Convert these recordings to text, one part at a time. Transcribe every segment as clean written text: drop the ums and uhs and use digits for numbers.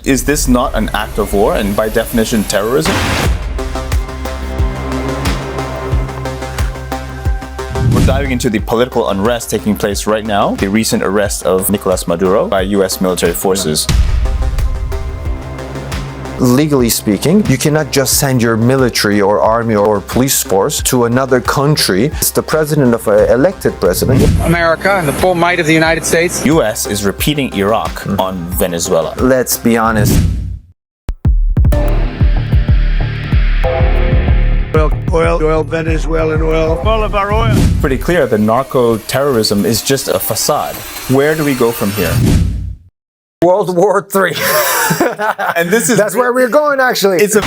Is this not an act of war and by definition terrorism? We're diving into the political unrest taking place right now, the recent arrest of Nicolás Maduro by US military forces. Legally speaking, you cannot just send your military or army or police force to another country. It's the president of an elected president. America and the full might of the United States. US is repeating Iraq on Venezuela. Let's be honest. Oil, Venezuelan oil. All of our oil. Pretty clear that narco-terrorism is just a facade. Where do we go from here? World War III. And that's where we're going, actually. It's a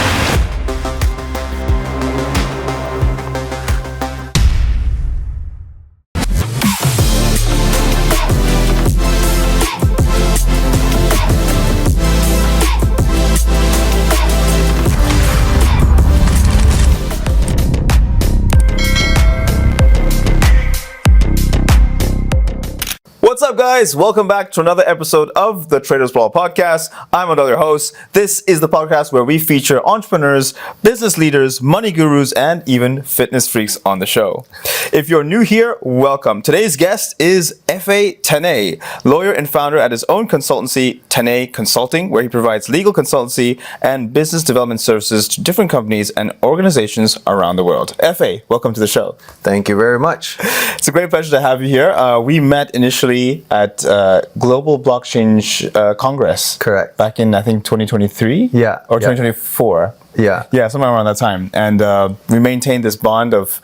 What's up, guys? Welcome back to another episode of the Traders Brawl podcast. I'm Adel, your host. This is the podcast where we feature entrepreneurs, business leaders, money gurus, and even fitness freaks on the show. If you're new here, welcome. Today's guest is Efe Tanay, lawyer and founder at his own consultancy, Tanay Consulting, where he provides legal consultancy and business development services to different companies and organizations around the world. Efe, welcome to the show. Thank you very much. It's a great pleasure to have you here. We met initially at Global Blockchain Congress. Correct. Back in, I think, 2023? Yeah. Or 2024? Yeah. Yeah, somewhere around that time. And we maintained this bond of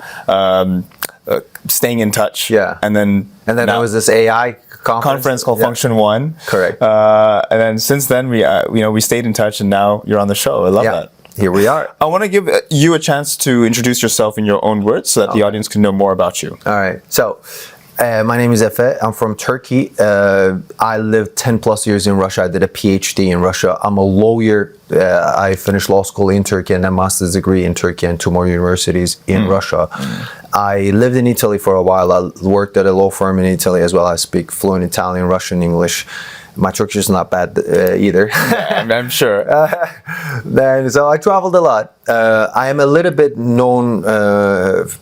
staying in touch. Yeah. And then there was this AI conference called Function One. Correct. And then since then, we stayed in touch, and now you're on the show. I love that. Here we are. I want to give you a chance to introduce yourself in your own words so that the audience can know more about you. All right. So, my name is Efe. I'm from Turkey. I lived 10 plus years in Russia. I did a PhD in Russia. I'm a lawyer. I finished law school in Turkey and a master's degree in Turkey and two more universities in Russia. I lived in Italy for a while. I worked at a law firm in Italy as well. I speak fluent Italian, Russian, English. My Turkish is not bad either. I'm sure. So I traveled a lot. I am a little bit known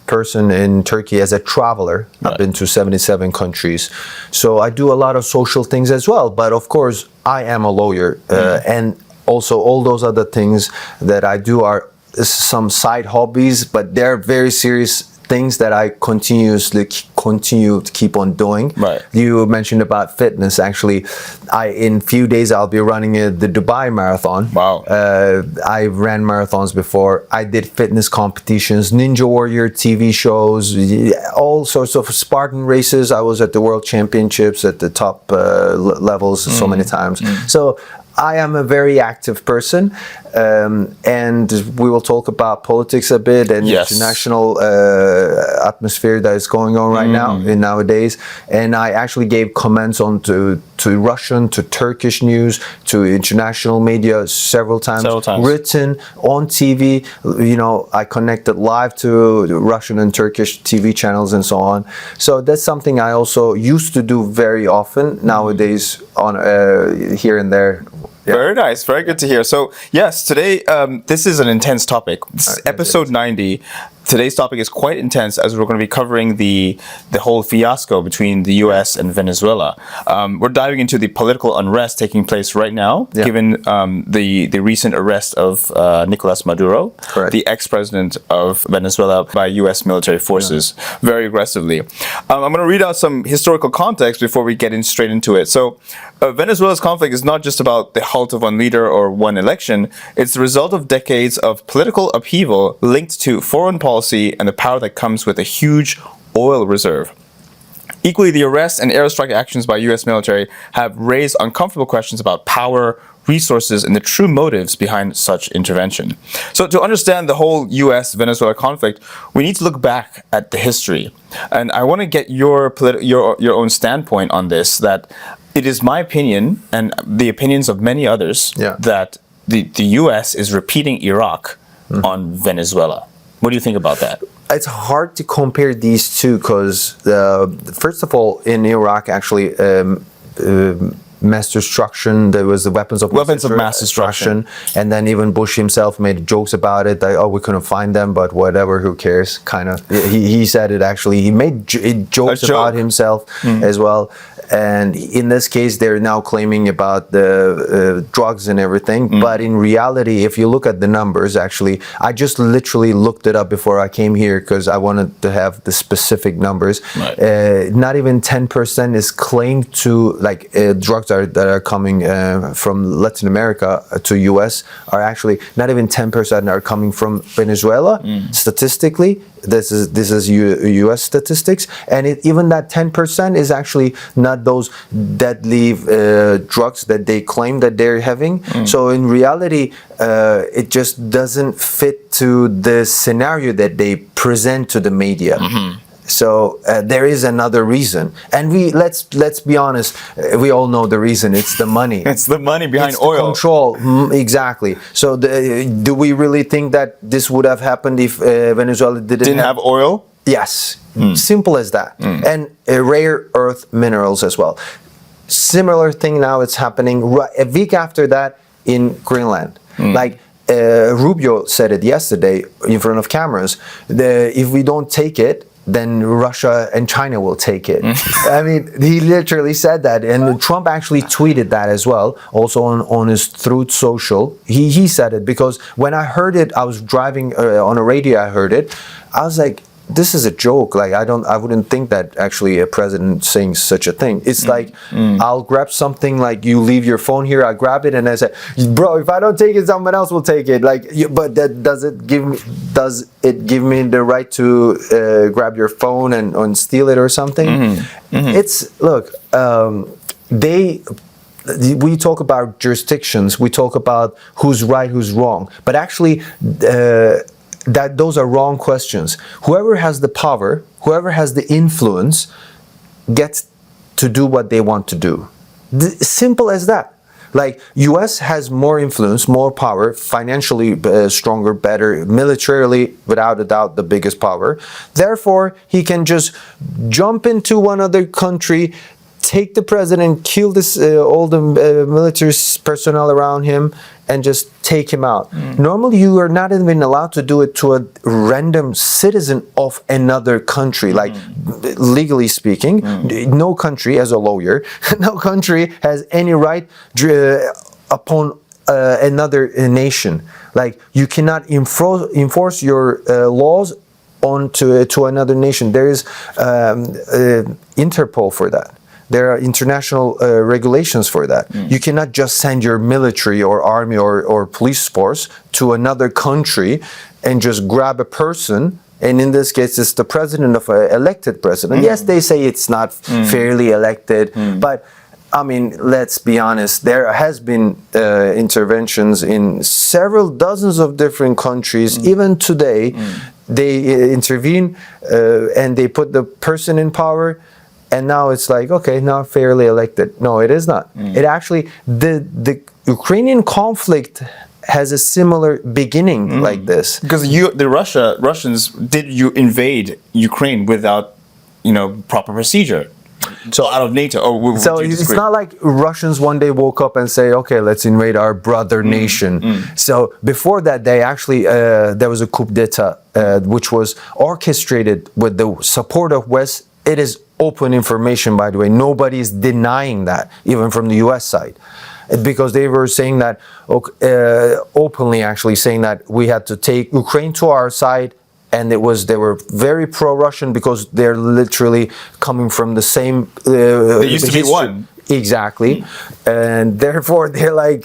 person in Turkey as a traveler. I've been to 77 countries. So I do a lot of social things as well. But of course, I am a lawyer. And also all those other things that I do are some side hobbies, but they're very serious things that I continue to keep on doing. Right. You mentioned about fitness. Actually, in few days I'll be running the Dubai Marathon. Wow. I ran marathons before. I did fitness competitions, Ninja Warrior TV shows, all sorts of Spartan races. I was at the World Championships at the top levels so many times. So I am a very active person, and we will talk about politics a bit and international atmosphere that is going on right now nowadays. And I actually gave comments on to Russian, to Turkish news, to international media several times. Written on TV. You know, I connected live to Russian and Turkish TV channels and so on. So that's something I also used to do very often. Nowadays, on here and there. Yeah. Very nice. Very good to hear. So, yes, today, this is an intense topic. Episode 90. Today's topic is quite intense as we're going to be covering the whole fiasco between the US and Venezuela. We're diving into the political unrest taking place right now, given the recent arrest of Nicolás Maduro, the ex-president of Venezuela, by US military forces very aggressively. I'm going to read out some historical context before we get straight into it. So, Venezuela's conflict is not just about the halt of one leader or one election. It's the result of decades of political upheaval linked to foreign policy and the power that comes with a huge oil reserve. Equally, the arrest and airstrike actions by U.S. military have raised uncomfortable questions about power, resources, and the true motives behind such intervention. So to understand the whole US-Venezuela conflict, we need to look back at the history. And I want to get your own standpoint on this, that it is my opinion, and the opinions of many others, that the US is repeating Iraq on Venezuela. What do you think about that? It's hard to compare these two because, first of all, in Iraq, actually, mass destruction. There was the weapons of mass destruction. And then even Bush himself made jokes about it. Like, oh, we couldn't find them, but whatever, who cares? Kind of. He said it actually. He made jokes about himself as well. And in this case, they're now claiming about the drugs and everything. But in reality, if you look at the numbers, actually, I just literally looked it up before I came here because I wanted to have the specific numbers. Right. Not even 10% is claimed to, like, drugs that are coming from Latin America to US are actually not even 10% are coming from Venezuela. Statistically, this is U.S. statistics, and even that 10% is actually not those deadly drugs that they claim that they're having. So in reality, it just doesn't fit to the scenario that they present to the media. So there is another reason, and let's be honest. We all know the reason. It's the money. It's the money behind it's oil. The control, exactly. So do we really think that this would have happened if Venezuela didn't have oil? Yes, simple as that. And rare earth minerals as well. Similar thing now. It's happening a week after that in Greenland. Like. Rubio said it yesterday in front of cameras. If we don't take it, then Russia and China will take it. I mean, he literally said that, and Trump actually tweeted that as well, also on his Truth Social. He said it because when I heard it, I was driving on a radio. I heard it. I was like, this is a joke. Like, I wouldn't think that actually a president saying such a thing. It's like, I'll grab something, like you leave your phone here, I grab it and I say, bro, if I don't take it, someone else will take it. Like, but that does it give me the right to grab your phone and steal it or something? It's, look, we talk about jurisdictions, we talk about who's right, who's wrong, but actually that those are wrong questions. Whoever has the power, whoever has the influence, gets to do what they want to do. Simple as that. Like, US has more influence, more power, financially stronger, better, militarily, without a doubt, the biggest power. Therefore, he can just jump into one other country, take the president, kill all the military personnel around him, and just take him out. Normally, you are not even allowed to do it to a random citizen of another country. Like, legally speaking, no country, as a lawyer, no country has any right upon another nation. Like, you cannot enforce your laws to another nation. There is Interpol for that. There are international regulations for that. You cannot just send your military or army or police force to another country and just grab a person. And in this case, it's the president of an elected president. Yes, they say it's not fairly elected, but I mean, let's be honest, there has been interventions in several dozens of different countries. Even today, they intervene and they put the person in power. And now it's like, okay, not fairly elected. No, it is not. It actually, the Ukrainian conflict has a similar beginning like this. Because the Russians did invade Ukraine without, proper procedure. So out of NATO. So it's not like Russians one day woke up and say, okay, let's invade our brother nation. So before that, they actually, there was a coup d'etat, which was orchestrated with the support of West. It is open information, by the way. Nobody is denying that, even from the US side. Because they were saying that, openly actually saying that we had to take Ukraine to our side, and they were very pro-Russian because they're literally coming from the same they used to be one. Exactly. And therefore they're like,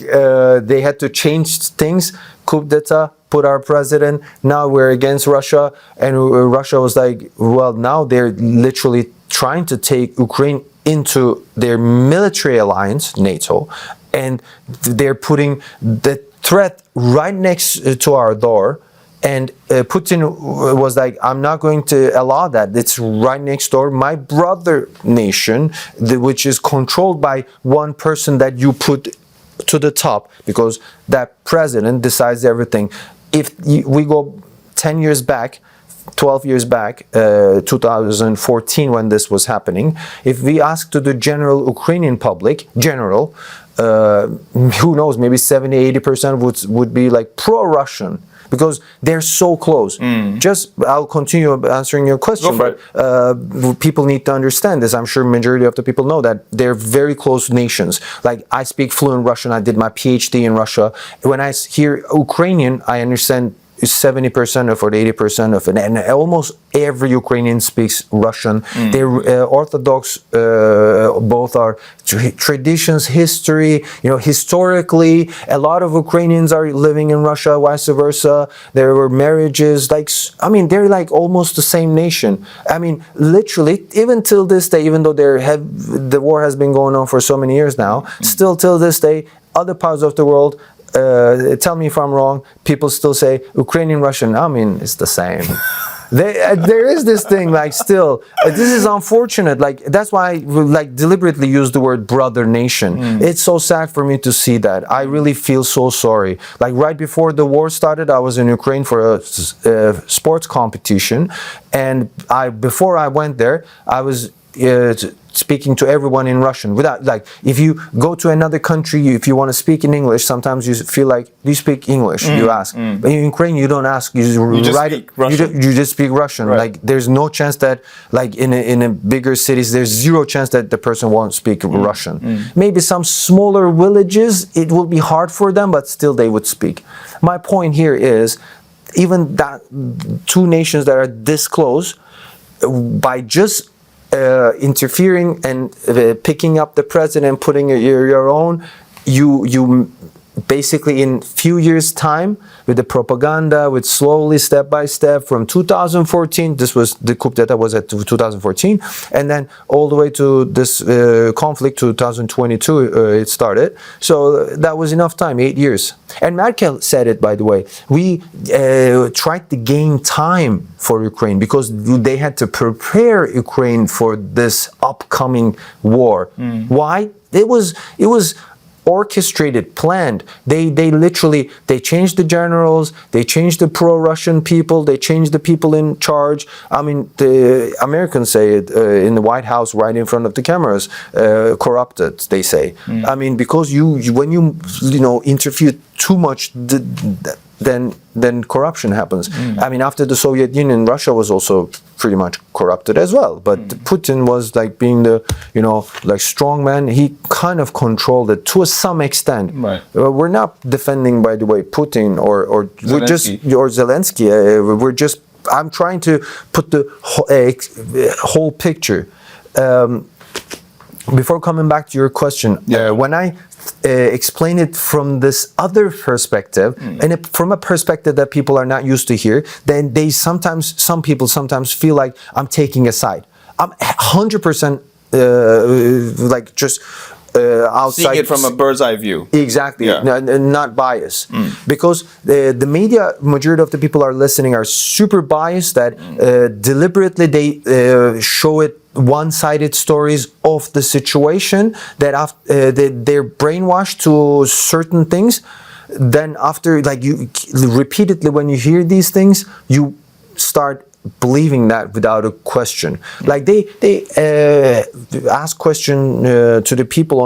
they had to change things. Coup d'etat, put our president, now we're against Russia. And Russia was like, well, now they're literally trying to take Ukraine into their military alliance, NATO, and they're putting the threat right next to our door. And Putin was like, I'm not going to allow that. It's right next door. My brother nation, which is controlled by one person that you put to the top, because that president decides everything. If we go 10 years back, 12 years back, 2014, when this was happening, if we ask to the general Ukrainian public, who knows, maybe 70-80% would be like pro-Russian, because they're so close. I'll continue answering your question, but people need to understand this. I'm sure majority of the people know that they're very close nations. Like, I speak fluent Russian. I did my PhD in Russia. When I hear Ukrainian, I understand 70% of or 80% of it, and almost every Ukrainian speaks Russian. They're Orthodox. Both are traditions, history. Historically, a lot of Ukrainians are living in Russia, vice versa. There were marriages. They're like almost the same nation. Literally, even till this day, even though the war has been going on for so many years now, still till this day, other parts of the world. Tell me if I'm wrong, people still say Ukrainian, Russian. It's the same. There is this thing, still. This is unfortunate. That's why I deliberately use the word brother nation. It's so sad for me to see that. I really feel so sorry. Right before the war started, I was in Ukraine for a sports competition, and before I went there, I was speaking to everyone in Russian. Without, if you go to another country, if you want to speak in English, sometimes you feel like, do you speak English? You ask. But in Ukraine, you don't ask. You just speak Russian. Right. There's no chance that, in a bigger cities, there's zero chance that the person won't speak Russian. Maybe some smaller villages, it will be hard for them, but still they would speak. My point here is, even that two nations that are this close, by just interfering and picking up the president, putting your own, you basically in few years time, with the propaganda, with slowly step by step from 2014, this was the coup d'etat was at 2014, and then all the way to this conflict 2022 it started. So that was enough time, 8 years. And Merkel said it, by the way. We tried to gain time for Ukraine because they had to prepare Ukraine for this upcoming war. Why? It was orchestrated, planned. They literally changed the generals, they changed the pro-Russian people, they changed the people in charge. The Americans say it in the White House right in front of the cameras, corrupted, they say. Because when you interfere too much, then corruption happens. After the Soviet Union, Russia was also pretty much corrupted as well. But Putin was being the strong man. He kind of controlled it to some extent. Right. We're not defending, by the way, Putin or Zelensky. I'm trying to put the whole picture. Before coming back to your question, when I explain it from this other perspective, and from a perspective that people are not used to hear, then some people sometimes feel like I'm taking a side. I'm 100% outside. Seeing it from a bird's eye view. Exactly, not biased. Because the media, majority of the people are listening are super biased, that deliberately they show it one-sided stories of the situation, that they're brainwashed to certain things. Then after, you repeatedly, when you hear these things, you start believing that without a question. They ask question to the people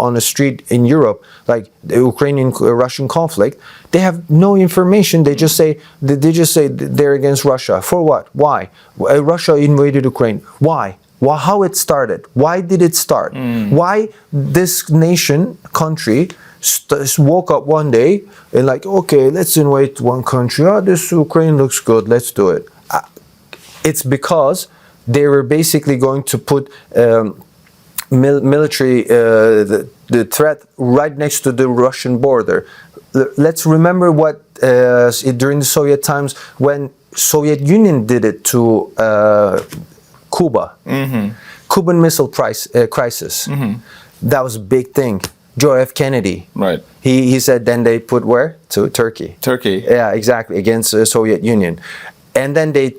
on the street in Europe, the Ukrainian-Russian conflict. They have no information. They just say they're against Russia. For what? Why? Russia invaded Ukraine. Why? How it started? Why did it start? Why this country woke up one day and okay, let's invade one country. This Ukraine looks good. Let's do it. It's because they were basically going to put military the threat right next to the Russian border. Let's remember what during the Soviet times, when Soviet Union did it to Cuba, Cuban Missile Crisis. That was a big thing. Joe F. Kennedy. Right. He said then they put where? To Turkey. Turkey. Yeah, exactly, against the Soviet Union. And then they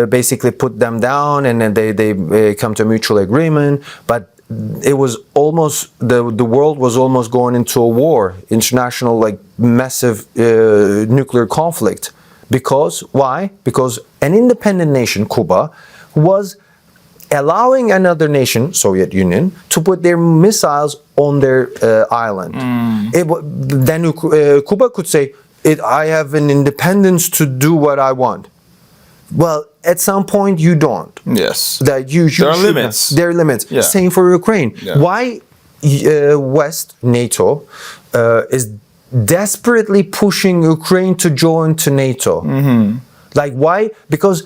basically put them down, and then they come to a mutual agreement. But it was almost, the world was almost going into a war, international, massive nuclear conflict. Because why? Because an independent nation, Cuba, was allowing another nation, Soviet Union, to put their missiles on their island. Then Cuba could say, I have an independence to do what I want. Well, at some point you don't. Yes. That you there are limits. There are limits. Yeah. Same for Ukraine. Yeah. Why West, NATO, is desperately pushing Ukraine to join to NATO? Like why? Because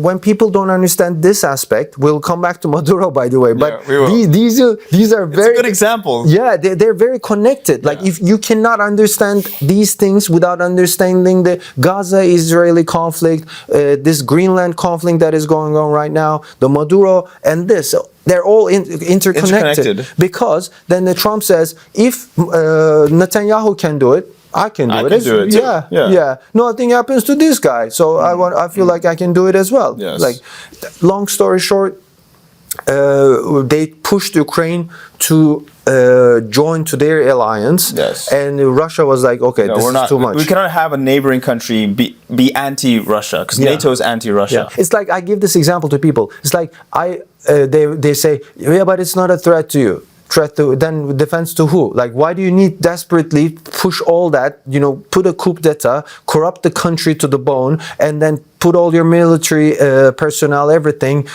when people don't understand this aspect, we'll come back to Maduro, by the way. But we will. these are very It's a good example. Yeah, they're very connected. Like if you cannot understand these things without understanding the Gaza-Israeli conflict, this Greenland conflict that is going on right now, the Maduro and this. They're all interconnected. Because then the Trump says, if Netanyahu can do it, I can do it. Do it too. Yeah. Nothing happens to this guy, so I feel like I can do it as well. Yes. Like, long story short, they pushed Ukraine to join to their alliance. Yes. And Russia was like, okay, this is too much. We cannot have a neighboring country be anti-Russia because NATO is anti-Russia. It's like I give this example to people. It's like they say, yeah, but it's not a threat to you. Threat to then defense to who? Like, why do you need desperately push all that? Put a coup d'etat, corrupt the country to the bone, and then put all your military personnel, everything,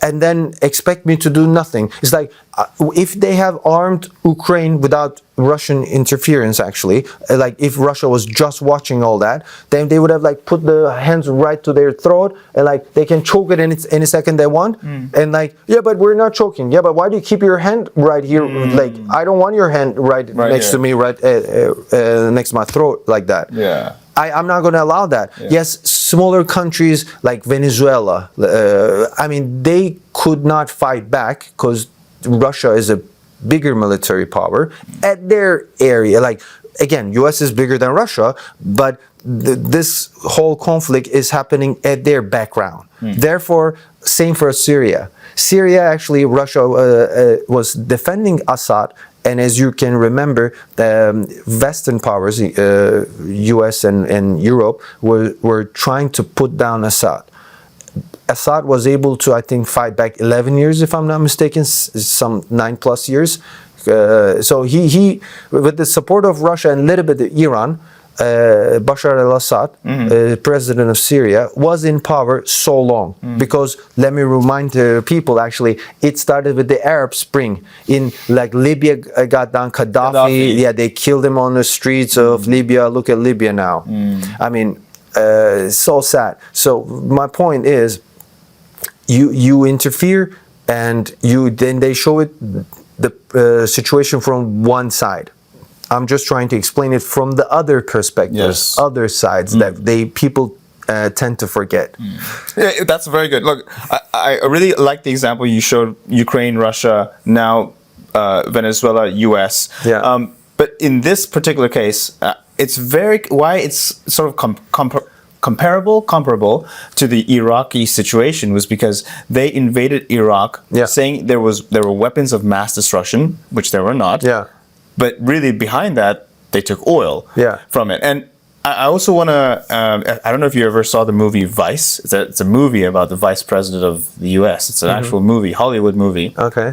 and then expect me to do nothing. It's like if they have armed Ukraine without Russian interference, actually, like if Russia was just watching all that, then they would have like put the hands right to their throat and like they can choke it any second they want. And like, yeah, but we're not choking. Yeah, but why do you keep your hand right here? Like, I don't want your hand right next to me, right next to my throat like that. Yeah. I'm not going to allow that. Yeah. Yes, smaller countries like Venezuela, they could not fight back because Russia is a bigger military power at their area. Like, again, US is bigger than Russia, but this whole conflict is happening at their background. Therefore, same for Syria. Syria, actually, Russia was defending Assad. And as you can remember, the Western powers, US and Europe, were trying to put down Assad. Assad was able to, I think, fight back 11 years, if I'm not mistaken, some 9+ years. So he, with the support of Russia and a little bit of Iran, Bashar al-Assad, president of Syria, was in power so long. Because, let me remind people, actually, it started with the Arab Spring. In like Libya got down, Gaddafi, yeah, they killed him on the streets of Libya. Look at Libya now. I mean, so sad. So my point is, you interfere and then they show it the situation from one side. I'm just trying to explain it from the other perspectives, other sides that people tend to forget. Yeah, that's very good. Look, I really like the example you showed: Ukraine, Russia, now Venezuela, US. Yeah. But in this particular case, it's why it's sort of comparable to the Iraqi situation was because they invaded Iraq, saying there were weapons of mass destruction, which there were not. Yeah. But really, behind that, they took oil from it. And I also want to, I don't know if you ever saw the movie Vice. It's a movie about the vice president of the US. It's an actual movie, Hollywood movie,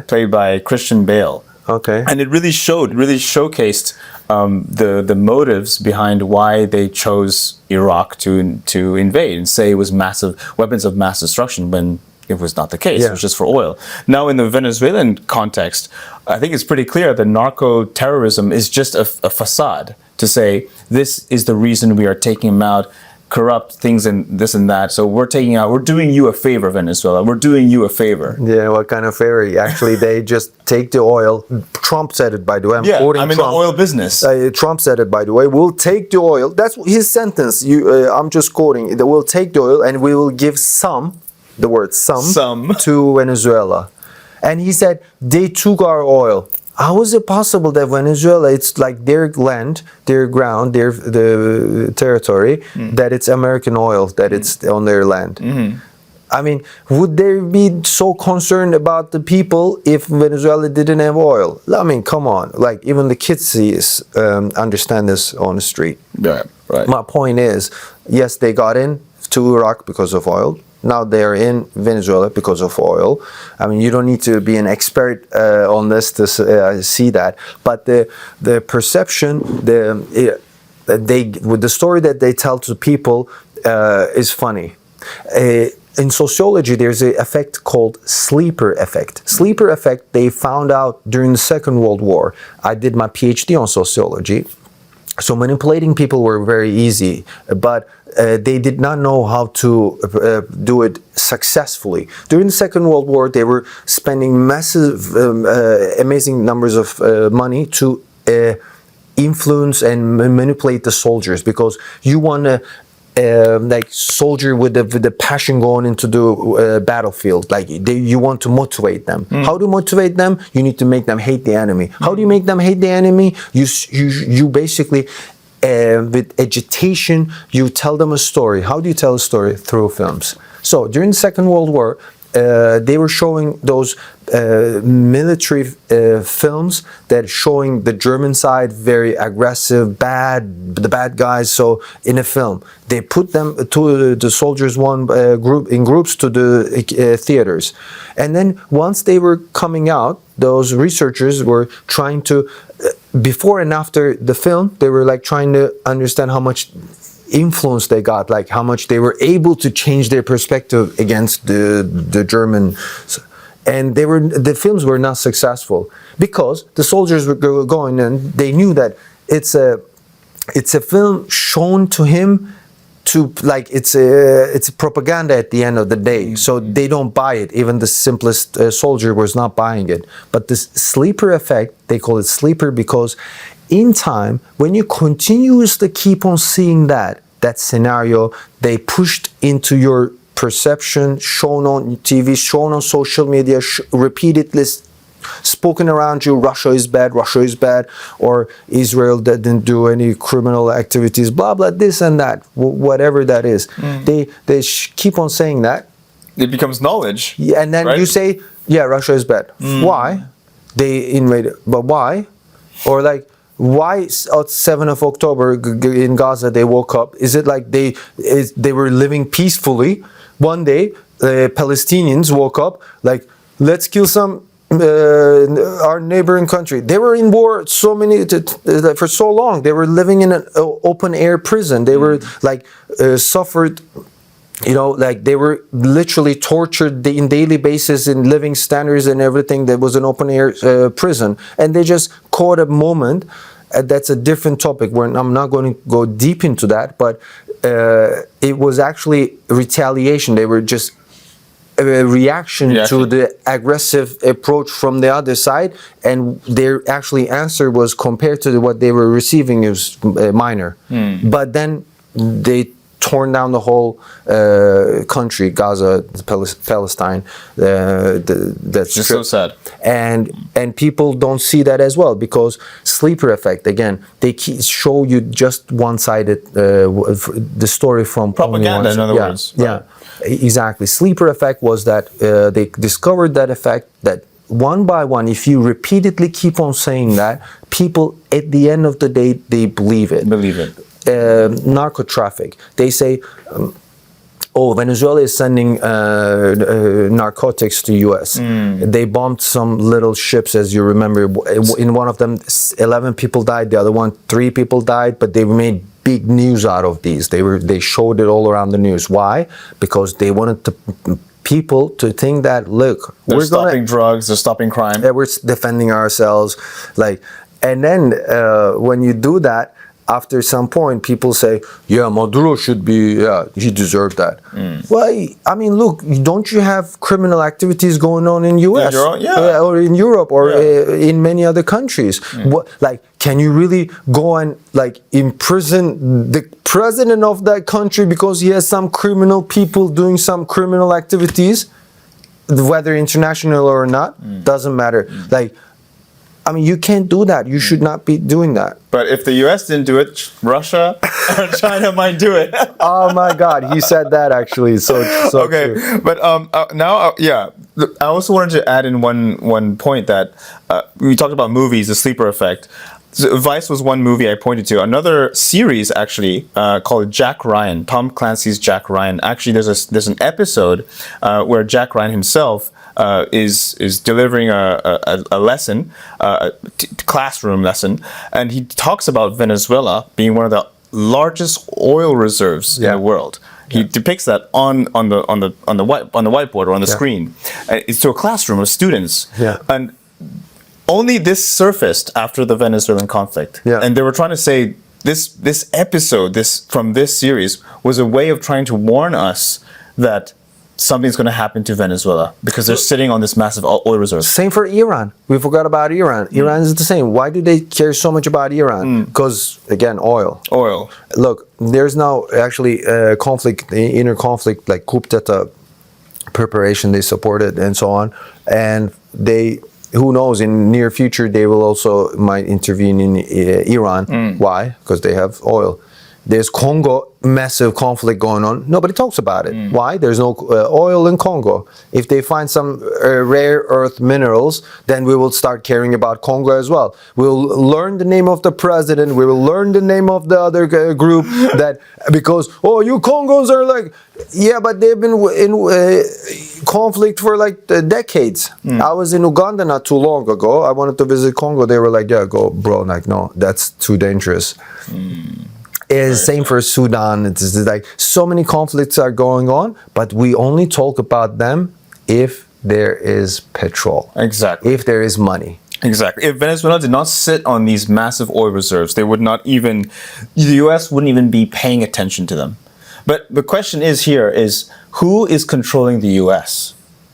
played by Christian Bale. And it really showcased the motives behind why they chose Iraq to invade and say it was weapons of mass destruction when it was not the case. It was just for oil. Now, in the Venezuelan context, I think it's pretty clear that narco-terrorism is just a facade to say this is the reason we are taking them out, corrupt things and this and that. So we're doing you a favor, Venezuela. We're doing you a favor. Yeah, what kind of favor? Actually, they just take the oil. Trump said it, by the way. I'm in the oil business. Trump said it, by the way. We'll take the oil. That's his sentence. I'm just quoting. We'll take the oil and we will give some, the word some, to Venezuela. And he said, they took our oil. How is it possible that Venezuela, it's like their land, their ground, the territory, that it's American oil, that it's on their land? I mean, would they be so concerned about the people if Venezuela didn't have oil? I mean, come on. Like, even the kids understand this on the street. Yeah. Right. My point is, yes, they got in to Iraq because of oil. Now they are in Venezuela because of oil. I mean, you don't need to be an expert on this to see that. But the perception, with the story that they tell to people is funny. In sociology, there's an effect called sleeper effect. Sleeper effect, they found out during the Second World War. I did my PhD on sociology. So manipulating people were very easy, but they did not know how to do it successfully. During the Second World War, they were spending massive, amazing numbers of money to influence and manipulate the soldiers, because you want to like soldier with the passion going into the battlefield. Like you want to motivate them. How do you motivate them? You need to make them hate the enemy. How do you make them hate the enemy? You basically with agitation, you tell them a story. How do you tell a story? Through films. So during the Second World War, they were showing those military films that showing the German side very aggressive, the bad guys. So in a film, they put them to the soldiers in groups to the theaters, and then once they were coming out, those researchers were trying to, before and after the film, they were like trying to understand how much influence they got, like how much they were able to change their perspective against the German, and the films were not successful because the soldiers were going, and they knew that it's a film shown to him to, like, it's a propaganda at the end of the day, so they don't buy it. Even the simplest soldier was not buying it. But this sleeper effect, they call it sleeper because in time, when you continuously keep on seeing that scenario, they pushed into your perception, shown on TV, shown on social media, repeatedly spoken around you. Russia is bad, or Israel didn't do any criminal activities, blah blah, this and that, whatever that is. They keep on saying that. It becomes knowledge. Yeah, and then right? you say, yeah, Russia is bad. Why? They invaded, but why? Or like, why on 7th of October in Gaza they woke up? Is it like they were living peacefully? One day, Palestinians woke up like, let's kill some our neighboring country. They were in war for so long. They were living in an open air prison. They were like suffered. Like they were literally tortured in daily basis in living standards and everything. That was an open air prison, and they just caught a moment. That's a different topic where I'm not going to go deep into that, but it was actually retaliation. They were just a reaction to the aggressive approach from the other side, and their actually answer was, compared to what they were receiving, is minor. But then they torn down the whole country, Gaza, Palestine. That's just so sad. And people don't see that as well, because sleeper effect, again, they show you just one-sided the story from propaganda, in other words. Yeah, exactly. Sleeper effect was that they discovered that effect, that one by one, if you repeatedly keep on saying that, people at the end of the day, they believe it. Narco traffic. They say, Venezuela is sending narcotics to US. They bombed some little ships, as you remember. In one of them, 11 people died. The other one, 3 people died. But they made big news out of these. They showed it all around the news. Why? Because they wanted people to think that, look, we're stopping drugs, they're stopping crime. We're defending ourselves. And then when you do that, after some point, people say, yeah, Maduro should be, he deserved that. Well, I mean, look, don't you have criminal activities going on in US? Or in Europe, or in many other countries? Can you really go and imprison the president of that country because he has some criminal people doing some criminal activities? Whether international or not, doesn't matter. I mean, you can't do that. You should not be doing that. But if the US didn't do it, Russia or China might do it. Oh my God, he said that actually. So okay, true. But now, I also wanted to add in one point that we talked about movies, the sleeper effect. So Vice was one movie I pointed to. Another series actually called Jack Ryan, Tom Clancy's Jack Ryan. Actually, there's an episode where Jack Ryan himself is delivering a lesson, classroom lesson, and he talks about Venezuela being one of the largest oil reserves in the world. He depicts that on the whiteboard or on the screen. It's to a classroom of students, and only this surfaced after the Venezuelan conflict. And they were trying to say this episode, from this series, was a way of trying to warn us that something's going to happen to Venezuela because they're sitting on this massive oil reserve. Same for Iran. We forgot about Iran. Iran is the same. Why do they care so much about Iran? Because, again, oil. Oil. Look, there's now actually conflict, inner conflict, like coup d'etat preparation, they support it and so on. And they, who knows, in near future, they will also might intervene in Iran. Why? Because they have oil. There's Congo, massive conflict going on. Nobody talks about it. Why? There's no oil in Congo. If they find some rare earth minerals, then we will start caring about Congo as well. We'll learn the name of the president. We will learn the name of the other group that, because, oh, you Congos are like, yeah, but they've been in conflict for like decades. I was in Uganda not too long ago. I wanted to visit Congo. They were like, yeah, go, bro. Like, no, that's too dangerous. Is same for Sudan. It's like so many conflicts are going on, but we only talk about them if there is petrol. Exactly. If there is money. Exactly. If Venezuela did not sit on these massive oil reserves, they would not even, the US wouldn't even be paying attention to them. But the question is who is controlling the US?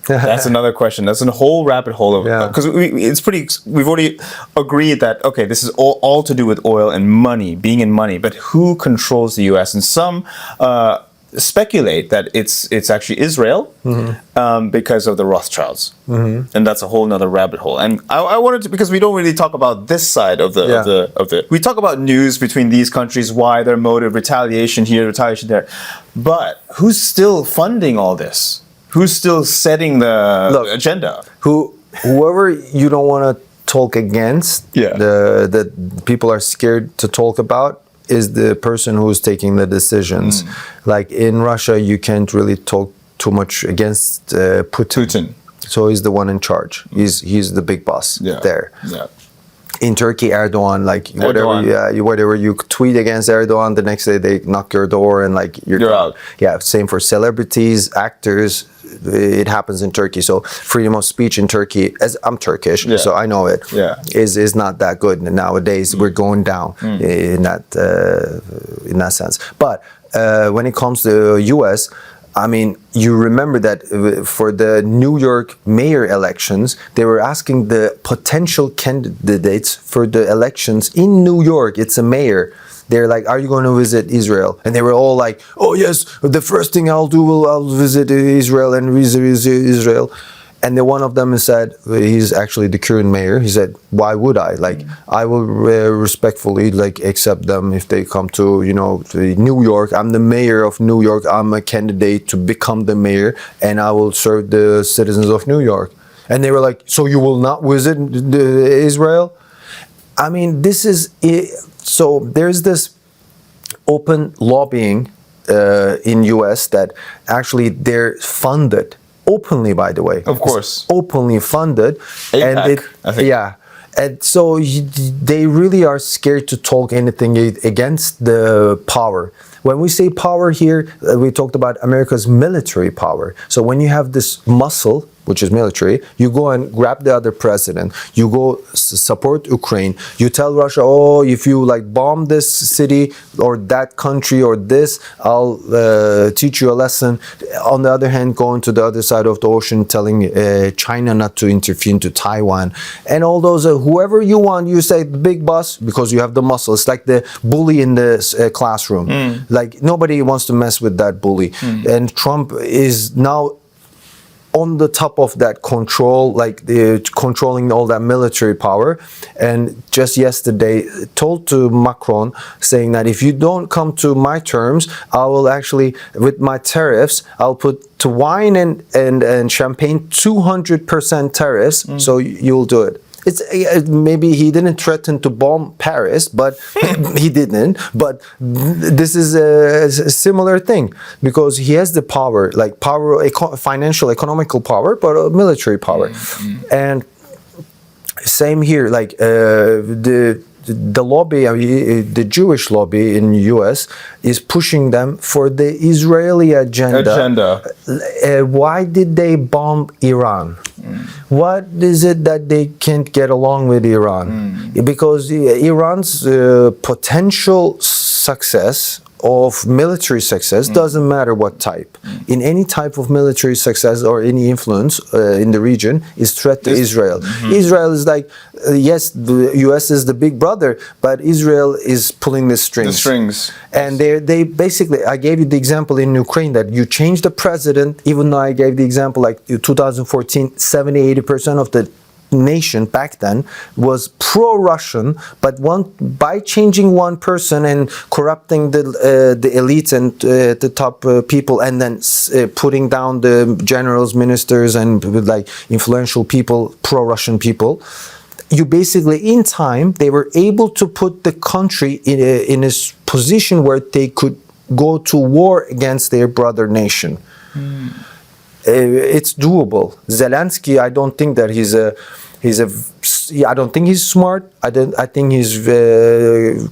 That's another question. That's a whole rabbit hole of, because we've already agreed that, okay, this is all to do with oil and money, being in money, but who controls the US? And some speculate that it's actually Israel because of the Rothschilds. And that's a whole nother rabbit hole. And I wanted to, because we don't really talk about this side of the we talk about news between these countries, why their motive, retaliation here, retaliation there. But who's still funding all this? Who's still setting the agenda? Whoever you don't want to talk against, that people are scared to talk about, is the person who's taking the decisions. Like in Russia, you can't really talk too much against Putin. So he's the one in charge. He's the big boss there. In Turkey, Erdogan, like whatever you tweet against Erdogan, the next day they knock your door and like you're out. Yeah, same for celebrities, actors. It happens in Turkey. So freedom of speech in Turkey, as I'm Turkish, so I know it, is not that good nowadays. We're going down in that sense. But when it comes to US, I mean, you remember that for the New York mayor elections, they were asking the potential candidates for the elections in New York. It's a mayor. They're like, are you going to visit Israel? And they were all like, oh, yes, the first thing I'll do, I'll visit Israel and visit Israel. And then one of them said, he's actually the current mayor. He said, why would I? Like, I will respectfully like accept them if they come to, to New York. I'm the mayor of New York. I'm a candidate to become the mayor, and I will serve the citizens of New York. And they were like, so you will not visit Israel? I mean, this is so there's this open lobbying in US that actually they're funded. Openly, by the way. Of course. It's openly funded. APAC, I think. And so they really are scared to talk anything against the power. When we say power here, we talked about America's military power. So when you have this muscle, which is military, you go and grab the other president, you go support Ukraine, you tell Russia, oh, if you like bomb this city or that country or this, I'll teach you a lesson. On the other hand, going to the other side of the ocean, telling China not to intervene to Taiwan. And all those, whoever you want, you say the big boss because you have the muscle. It's like the bully in the classroom. Like nobody wants to mess with that bully. And Trump is now on the top of that control, like controlling all that military power. And just yesterday told to Macron, saying that if you don't come to my terms, I will actually, with my tariffs, I'll put to wine and champagne 200% tariffs, so you'll do it. It's maybe he didn't threaten to bomb Paris, but he didn't. But this is a similar thing because he has the power, like power, financial, economical power, but military power, and same here. Like the lobby, the Jewish lobby in U.S. is pushing them for the Israeli agenda. Why did they bomb Iran? What is it that they can't get along with Iran? Because Iran's potential success of military success doesn't matter what type. In any type of military success or any influence in the region is threat to Israel. Israel is like, yes, the US is the big brother, but Israel is pulling the strings. And they basically, I gave you the example in Ukraine that you change the president, even though I gave the example like 2014, 70-80% of the nation back then was pro-Russian, but by changing one person and corrupting the elites and the top people, and then putting down the generals, ministers, and like influential people, pro-Russian people, you basically, in time, they were able to put the country in a position where they could go to war against their brother nation. It's doable. Zelensky, I don't think that I don't think he's smart. I think he's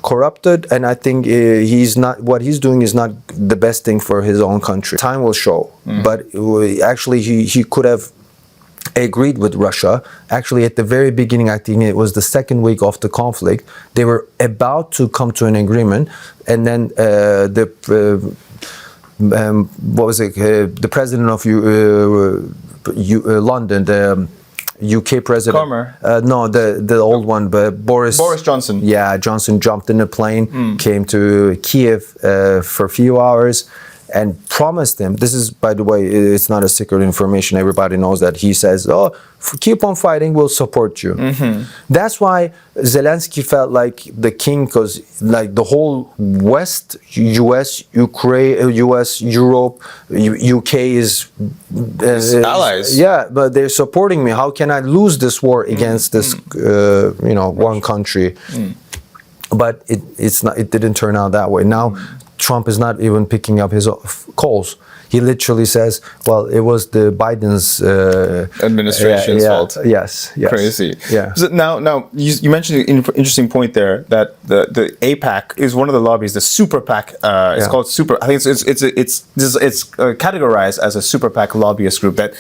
corrupted, and I think he's not. What he's doing is not the best thing for his own country. Time will show. But actually, he could have agreed with Russia. Actually, at the very beginning, I think it was the second week of the conflict, they were about to come to an agreement, and then what was it? The president of London, the UK president. Comer. No, the old one, but Boris Johnson. Yeah, Johnson jumped in a plane, came to Kiev for a few hours, and promised him. This is, by the way, it's not a secret information. Everybody knows that. He says, "Oh, keep on fighting. We'll support you." That's why Zelensky felt like the king, because like the whole West, US, Ukraine, US, Europe, UK is allies. Yeah, but they're supporting me. How can I lose this war against this, one country? But it's not. It didn't turn out that way. Now, Trump is not even picking up his calls. He literally says, "Well, it was the Biden's administration's fault." Yes. Crazy. Yeah. So now you mentioned an interesting point there that the APAC is one of the lobbies. The Super PAC. It's called Super. I think it's categorized as a Super PAC lobbyist group that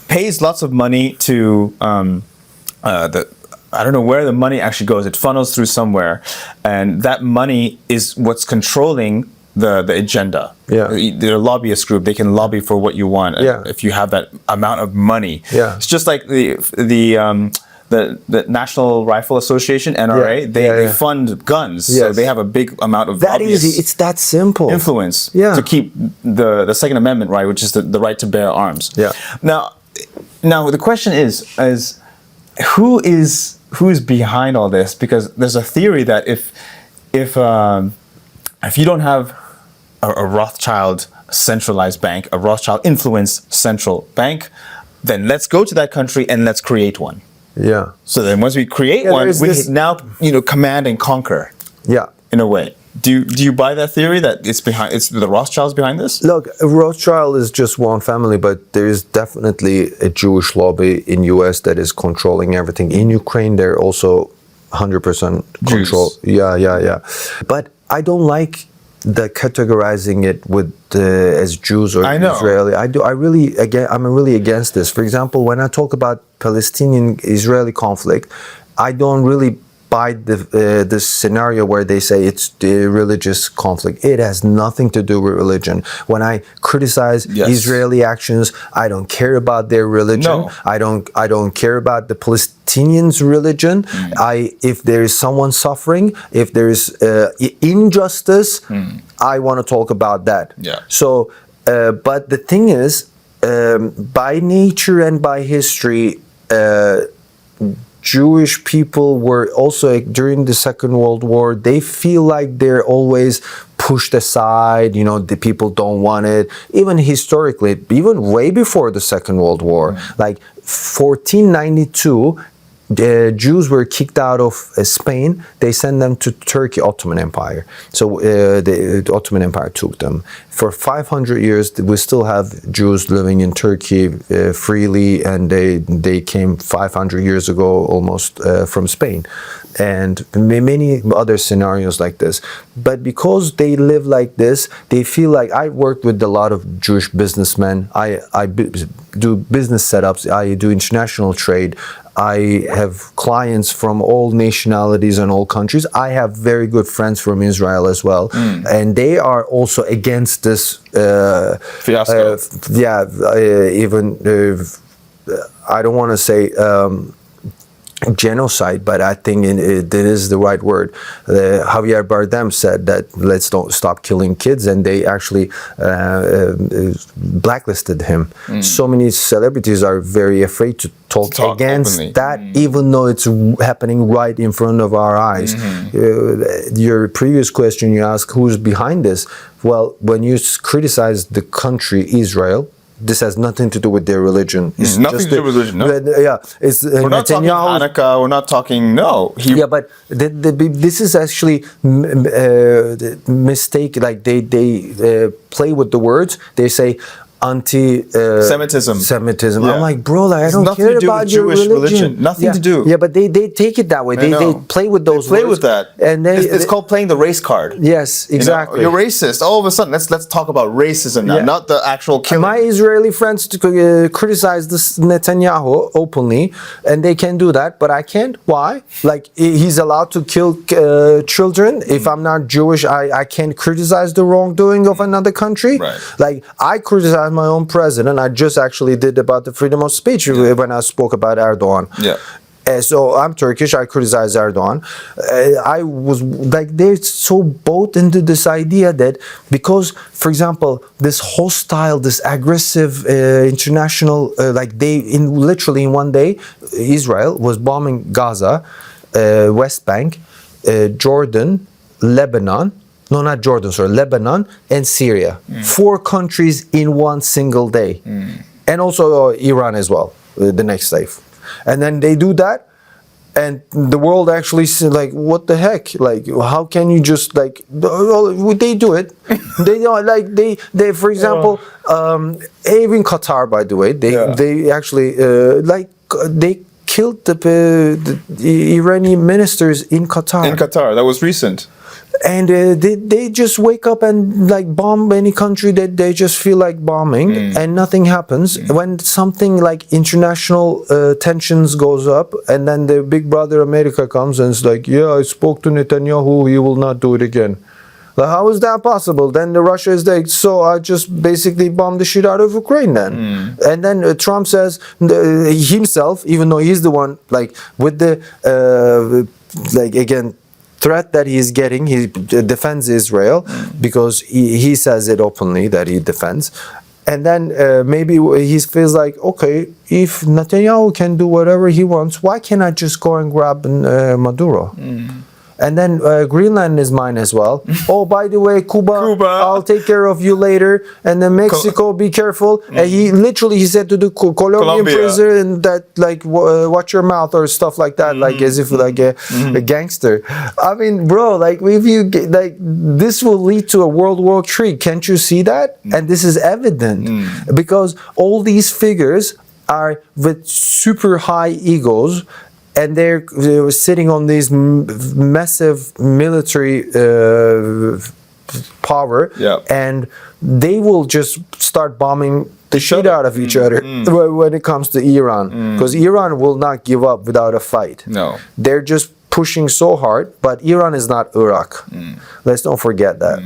pays lots of money to I don't know where the money actually goes. It funnels through somewhere, and that money is what's controlling the agenda. Yeah. They're a lobbyist group. They can lobby for what you want if you have that amount of money. Yeah. It's just like the National Rifle Association, NRA. They fund guns, so they have a big amount of that easy. It's that simple. Influence Yeah. to keep the Second Amendment right, which is the right to bear arms. Yeah. Now the question is who is behind all this? Because there's a theory that if you don't have a Rothschild centralized bank, a Rothschild influenced central bank, then let's go to that country and let's create one. Yeah. So then once we create one, we can now command and conquer. Yeah. In a way. Do you buy that theory that it's the Rothschilds behind this? Look, Rothschild is just one family, but there is definitely a Jewish lobby in US that is controlling everything. In Ukraine, they're also 100% control. Yeah. But I don't like the categorizing it with as Jews or Israeli. I'm really against this. For example, when I talk about Palestinian-Israeli conflict, I don't really buy the scenario where they say it's the religious conflict. It has nothing to do with religion. When I criticize Israeli actions, I don't care about their religion. No. I don't care about the Palestinians' religion. If there is someone suffering, if there is injustice, I want to talk about that. Yeah. So, but the thing is, by nature and by history, Jewish people were also, during the Second World War, they feel like they're always pushed aside, the people don't want it. Even historically, even way before the Second World War, like 1492, the Jews were kicked out of Spain, they sent them to Turkey, Ottoman Empire. So the Ottoman Empire took them. For 500 years, we still have Jews living in Turkey freely, and they came 500 years ago almost from Spain. And many other scenarios like this. But because they live like this, they feel like, I worked with a lot of Jewish businessmen. I do business setups. I do international trade. I have clients from all nationalities and all countries. I have very good friends from Israel as well. And they are also against this fiasco. I don't want to say genocide, but I think that is the right word. Javier Bardem said that let's don't stop killing kids, and they actually blacklisted him. So many celebrities are very afraid to talk against openly. that, even though it's happening right in front of our eyes. Your previous question, you asked who's behind this. Well, when you criticize the country Israel, this has nothing to do with their religion. It's nothing to do with religion. No. Yeah, it's We're not talking Hanukkah. We're not talking. No. Yeah, but this is actually mistake. Like they play with the words. They say Semitism. Semitism. Yeah. I'm like, bro, like, I don't nothing care to do about with your Jewish religion. Nothing to do. Yeah, but they take it that way. They play with those Play words. with that. And it's called playing the race card. Yes, exactly. You're racist. All of a sudden, let's talk about racism now, not the actual killing. My Israeli friends criticize this Netanyahu openly, and they can do that, but I can't. Why? Like, he's allowed to kill children. If I'm not Jewish, I can't criticize the wrongdoing of another country. Right. Like, I criticize my own president. I just actually did about the freedom of speech when I spoke about Erdogan. Yeah. So I'm Turkish. I criticize Erdogan. I was like, they're so bought into this idea that because, for example, this hostile, this aggressive international, like literally in one day, Israel was bombing Gaza, West Bank, Jordan, Lebanon. No, not Jordan, sorry, Lebanon and Syria. 4 countries in one single day. And also Iran as well, the next day. And then they do that, and the world actually said, like, what the heck? Like, how can you just, like, they do it. They don't, like, they for example, even Qatar, by the way, they actually, they killed the Iranian ministers in Qatar. In Qatar, that was recent. And they just wake up and like bomb any country that they just feel like bombing, and nothing happens. When something like international tensions goes up, and then the big brother America comes and it's like, yeah, I spoke to Netanyahu, he will not do it again. Like, how is that possible? Then the Russia is like, so I just basically bombed the shit out of Ukraine then. And then Trump says himself, even though he's the one, like, with the like, again, threat that he's getting, he defends Israel because he says it openly that he defends. And then maybe he feels like, okay, if Netanyahu can do whatever he wants, why can't I just go and grab Maduro? And then Greenland is mine as well. Oh, by the way, Cuba, I'll take care of you later. And then Mexico, be careful. And he said to the Colombian president that, like, watch your mouth or stuff like that, like as if like a gangster. I mean, bro, like, if you get, like, this will lead to a World War III. Can't you see that? And this is evident because all these figures are with super high egos. And they're sitting on these massive military power, and they will just start bombing the shit out of each other when it comes to Iran, because Iran will not give up without a fight. No, they're just pushing so hard, but Iran is not Iraq. Let's don't forget that.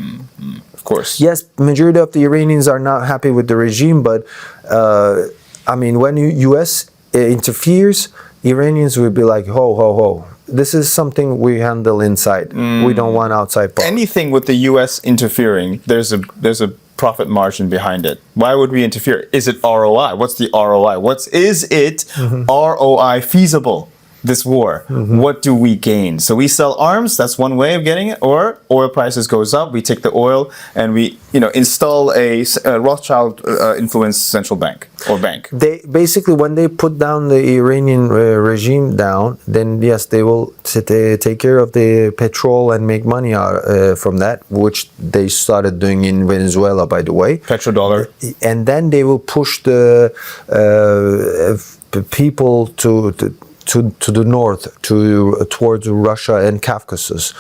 Of course. Yes, majority of the Iranians are not happy with the regime, but I mean, when U.S. interferes, Iranians will be like, ho, ho, ho. This is something we handle inside. We don't want outside power. Anything with the U.S. interfering, there's a profit margin behind it. Why would we interfere? Is it ROI? What's the ROI? Is it ROI feasible? this war, what do we gain? So we sell arms, that's one way of getting it, or oil prices goes up, we take the oil and we, install a Rothschild influenced central bank or bank. They basically, when they put down the Iranian regime down, then yes, they will take care of the petrol and make money out from that, which they started doing in Venezuela, by the way. Petrodollar. And then they will push the people to the north, towards Russia and Caucasus,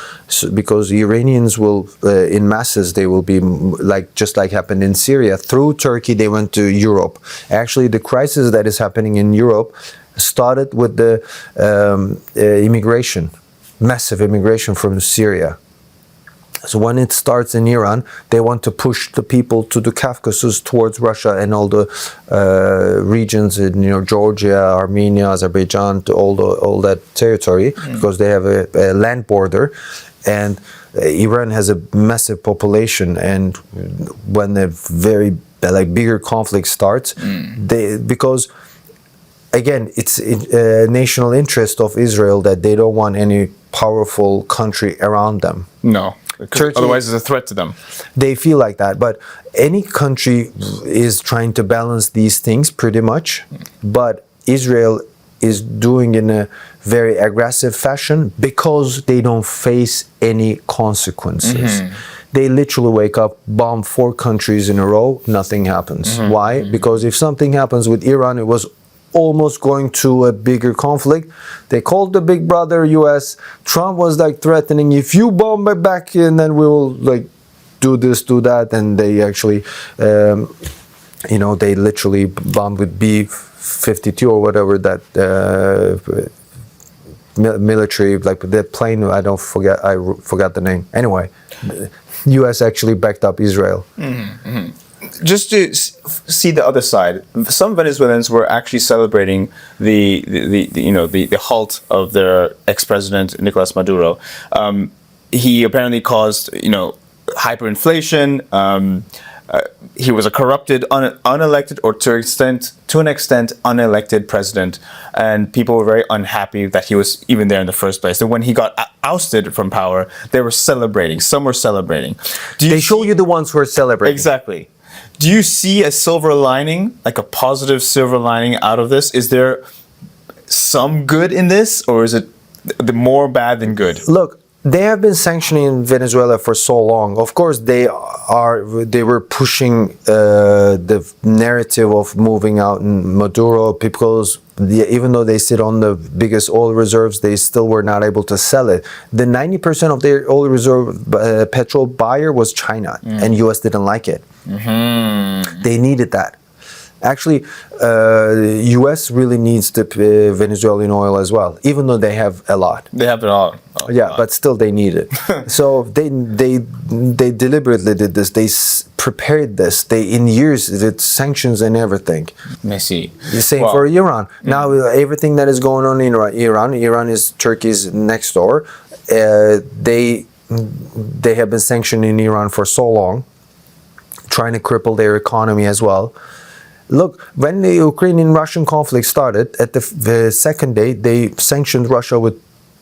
because the Iranians will, in masses, they will be just like happened in Syria. Through Turkey, they went to Europe. Actually, the crisis that is happening in Europe started with the massive immigration from Syria. So when it starts in Iran, they want to push the people to the Caucasus towards Russia and all the regions in Georgia, Armenia, Azerbaijan, to all that territory, because they have a land border, and Iran has a massive population. And when a very bigger conflict starts, because again, it's a national interest of Israel that they don't want any powerful country around them. No. Turkey, otherwise it's a threat to them. They feel like that, but any country is trying to balance these things pretty much, but Israel is doing in a very aggressive fashion because they don't face any consequences. They literally wake up, bomb 4 countries in a row, nothing happens. Why? Because if something happens with Iran, it was almost going to a bigger conflict. They called the big brother US. Trump was threatening, if you bomb it back, and then we will do this, do that. And they actually, they literally bombed with B-52 or whatever that military, the plane. I forgot the name. Anyway, US actually backed up Israel. Just to see the other side, some Venezuelans were actually celebrating the halt of their ex-president Nicolás Maduro. He apparently caused hyperinflation. He was a corrupted, unelected, or to an extent, unelected president, and people were very unhappy that he was even there in the first place. And when he got ousted from power, they were celebrating. Some were celebrating. They show you the ones who are celebrating. Exactly. Do you see a silver lining, like a positive silver lining out of this? Is there some good in this, or is it more bad than good? Look, they have been sanctioning Venezuela for so long. Of course, they were pushing the narrative of moving out Maduro, because even though they sit on the biggest oil reserves, they still were not able to sell it. The 90% of their oil reserve petrol buyer was China, and US didn't like it. They needed that. Actually, US really needs the Venezuelan oil as well, even though they have a lot. They have it all. Yeah, but still they need it. So they deliberately did this. They prepared this. In years did sanctions and everything. I see. The same for Iran. Now everything that is going on in Iran is Turkey's next door. They have been sanctioning Iran for so long, trying to cripple their economy as well. Look, when the Ukrainian-Russian conflict started, at the second day, they sanctioned Russia with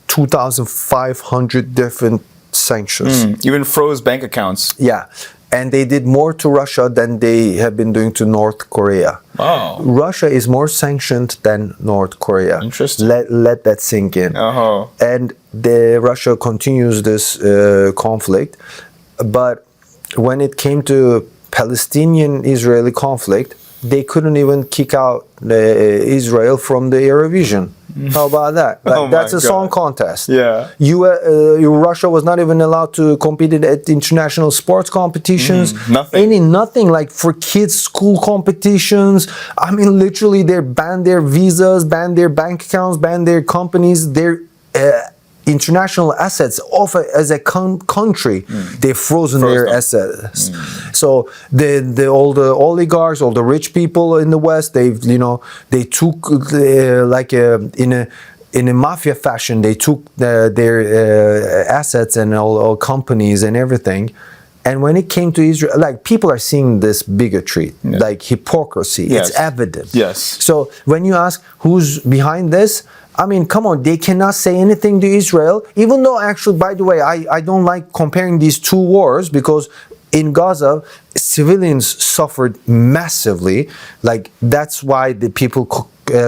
2,500 different sanctions. Even froze bank accounts. Yeah, and they did more to Russia than they have been doing to North Korea. Wow. Russia is more sanctioned than North Korea. Interesting. Let that sink in. And Russia continues this conflict, but when it came to Palestinian-Israeli conflict, they couldn't even kick out Israel from the Eurovision. How about that? That's a song contest. Yeah. Russia was not even allowed to compete at international sports competitions. Nothing like for kids' school competitions. I mean, literally, they banned their visas, banned their bank accounts, banned their companies, their international assets off as a country. They've frozen their assets. So all the oligarchs, all the rich people in the West, they took in a mafia fashion, they took their assets and all companies and everything. And when it came to Israel, people are seeing this bigotry, hypocrisy. Yes. It's evident. Yes. So when you ask who's behind this, I mean, come on, they cannot say anything to Israel, even though actually, by the way, I don't like comparing these two wars because in Gaza, civilians suffered massively. Like, that's why the people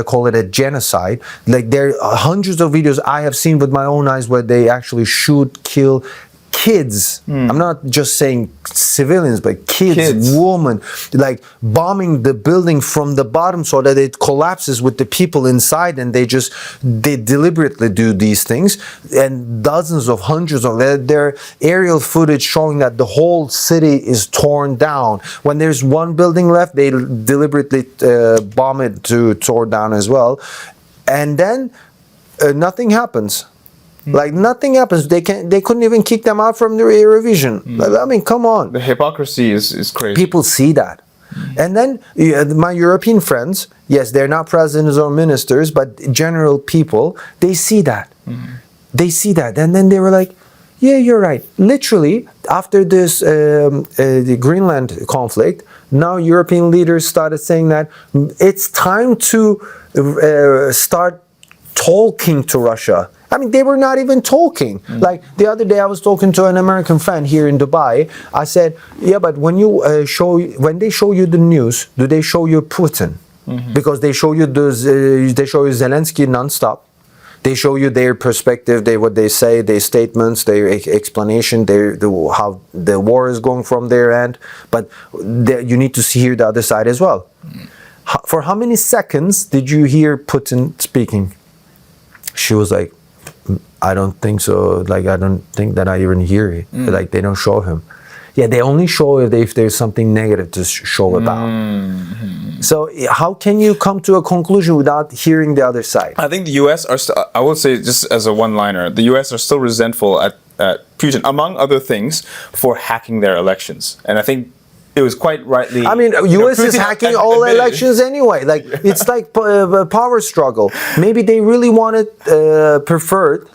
call it a genocide. Like, there are hundreds of videos I have seen with my own eyes where they actually shoot, kill kids. I'm not just saying civilians, but kids, women, like bombing the building from the bottom so that it collapses with the people inside, and they deliberately do these things. And dozens of hundreds of their aerial footage showing that the whole city is torn down. When there's one building left, they deliberately bomb it to tore down as well. And then nothing happens. Like, nothing happens. They couldn't even kick them out from the Eurovision. I mean, come on. The hypocrisy is crazy. People see that. And then my European friends, yes, they're not presidents or ministers, but general people, they see that. They see that. And then they were like, yeah, you're right. Literally, after this the Greenland conflict, now European leaders started saying that it's time to start talking to Russia. I mean, they were not even talking. Like, the other day I was talking to an American friend here in Dubai. I said, yeah, but when they show you the news, do they show you Putin? Because they show you Zelensky nonstop. They show you their perspective, what they say, their statements, their explanation, how the war is going from their end. But you need to hear the other side as well. For how many seconds did you hear Putin speaking? She was like, I don't think so. Like, I don't think that I even hear it. Like, they don't show him. Yeah, they only show it if there's something negative to show about. So how can you come to a conclusion without hearing the other side? I think the U.S. are still, I would say, just as a one-liner, the U.S. are still resentful at Putin, among other things, for hacking their elections. And I think it was quite rightly. I mean, U.S. is hacking all elections anyway. Like, it's like a power struggle. Maybe they really wanted preferred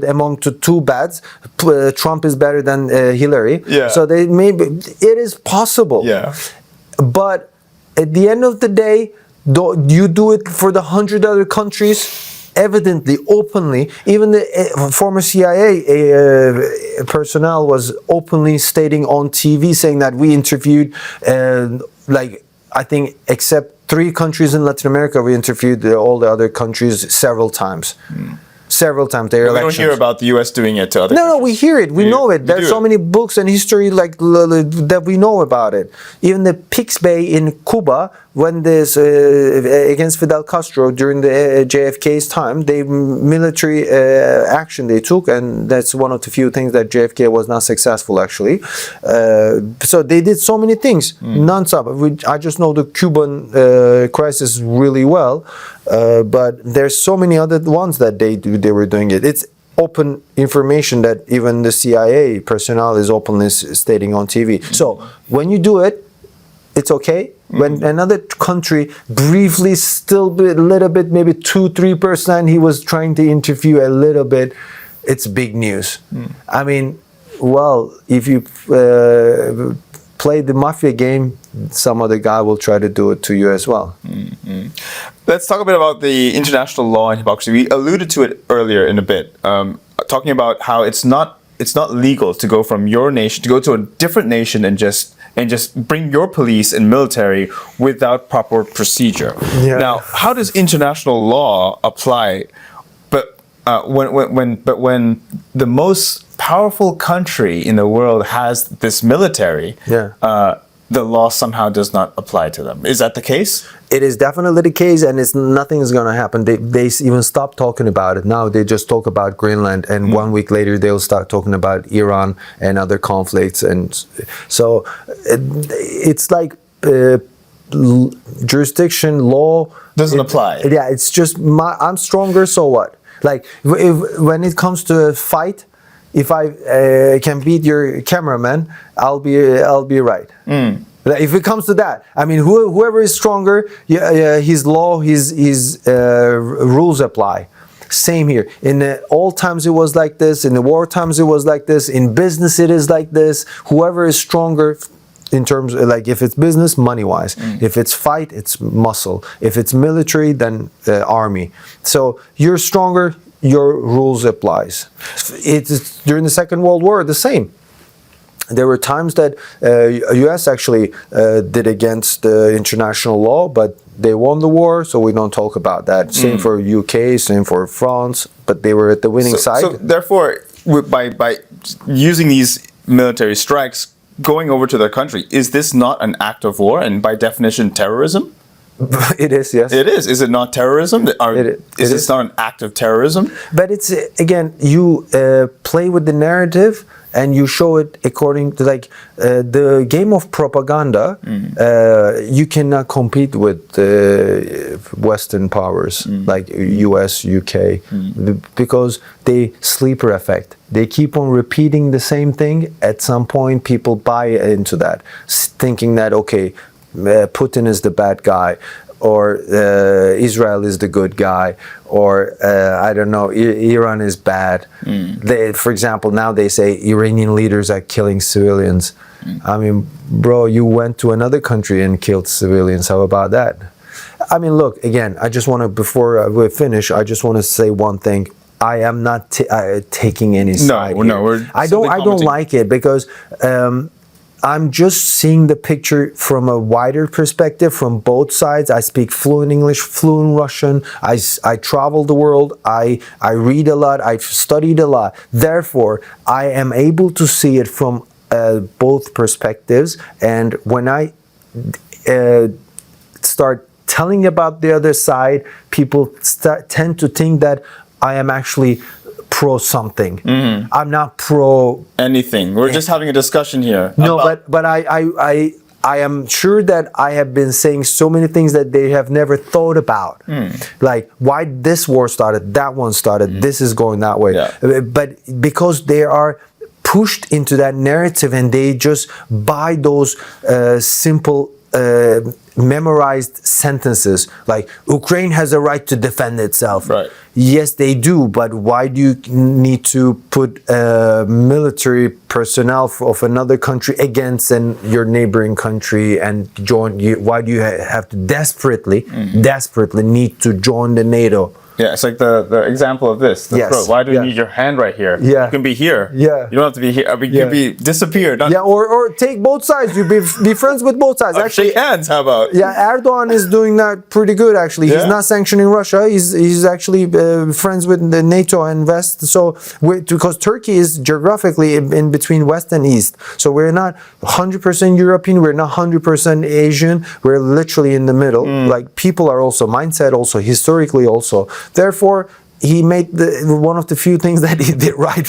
among the two bads. Trump is better than Hillary. Yeah. So it is possible. Yeah. But at the end of the day, you do it for the 100 other countries. Evidently, openly, even the former CIA personnel was openly stating on TV, saying that we interviewed, I think, except 3 countries in Latin America, we interviewed all the other countries several times. Several times. We don't hear about the U.S. doing it to other countries. No, we hear it. We know it. There's so many books and history that we know about it. Even the Pix-Bay in Cuba, when this against Fidel Castro during the JFK's time, the military action they took, and that's one of the few things that JFK was not successful actually. So they did so many things non-stop. I just know the Cuban crisis really well, but there's so many other ones that they were doing it. It's open information that even the CIA personnel is openly stating on TV. So when you do it, it's okay. When another country briefly, still a little bit, maybe 2-3%, he was trying to interview a little bit, it's big news. I mean, well, if you play the mafia game, some other guy will try to do it to you as well. Let's talk a bit about the international law and hypocrisy. We alluded to it earlier in a bit, talking about how it's not legal to go from your nation to go to a different nation and just bring your police and military without proper procedure. Yeah. Now, how does international law apply? But when the most powerful country in the world has this military, the law somehow does not apply to them. Is that the case? It is definitely the case, and nothing is going to happen. They even stopped talking about it. Now they just talk about Greenland, and 1 week later they'll start talking about Iran and other conflicts. And so it's like jurisdiction law doesn't apply. Yeah, it's just I'm stronger, so what? Like when it comes to a fight, if I can beat your cameraman, I'll be right. If it comes to that, I mean, whoever is stronger, his law, his rules apply. Same here. In the old times it was like this. In the war times it was like this. In business it is like this. Whoever is stronger, in terms of, like, if it's business, money wise. If it's fight, it's muscle. If it's military, then army. So you're stronger, your rules applies. It's during the Second World War the same. There were times that U.S. actually did against international law, but they won the war, so we don't talk about that. Same for UK, same for France, but they were at the winning side. So therefore, by using these military strikes, going over to their country, is this not an act of war and by definition terrorism? It is, yes. It is. Is it not terrorism? Is this not an act of terrorism? But it's, again, you play with the narrative and you show it according to, like, the game of propaganda. You cannot compete with Western powers like US, UK, because they sleeper effect. They keep on repeating the same thing. At some point, people buy into that, thinking that, okay, Putin is the bad guy, or Israel is the good guy, or I don't know, Iran is bad. For example, now they say Iranian leaders are killing civilians. I mean, bro, you went to another country and killed civilians. How about that? I mean, look, again, I just want to, before we finish, I just want to say one thing. I am not taking any side. No, I don't like it, because I'm just seeing the picture from a wider perspective, from both sides. I speak fluent English, fluent Russian. I travel the world. I read a lot. I've studied a lot. Therefore, I am able to see it from both perspectives. And when I start telling about the other side, people tend to think that I am actually pro something. I'm not pro anything. We're just having a discussion here. No, but I am sure that I have been saying so many things that they have never thought about. Like, why this war started, that one started, this is going that way. Yeah. But because they are pushed into that narrative and they just buy those simple memorized sentences like Ukraine has a right to defend itself. Right. Yes, they do, but why do you need to put military personnel of another country against your neighboring country and join you? Why do you have to desperately need to join the NATO? Yeah, it's like the example of this. The throat. Why do you need your hand right here? Yeah. You can be here. Yeah. You don't have to be here. I mean, you can be disappeared. Yeah, or take both sides. You be friends with both sides. Actually, shake hands. How about? Yeah, Erdogan is doing that pretty good. Actually, he's not sanctioning Russia. He's actually friends with the NATO and West. So because Turkey is geographically in between West and East, so we're not 100% European. We're not 100% Asian. We're literally in the middle. Like, people are also mindset, also historically, also. Therefore, he made one of the few things that he did right,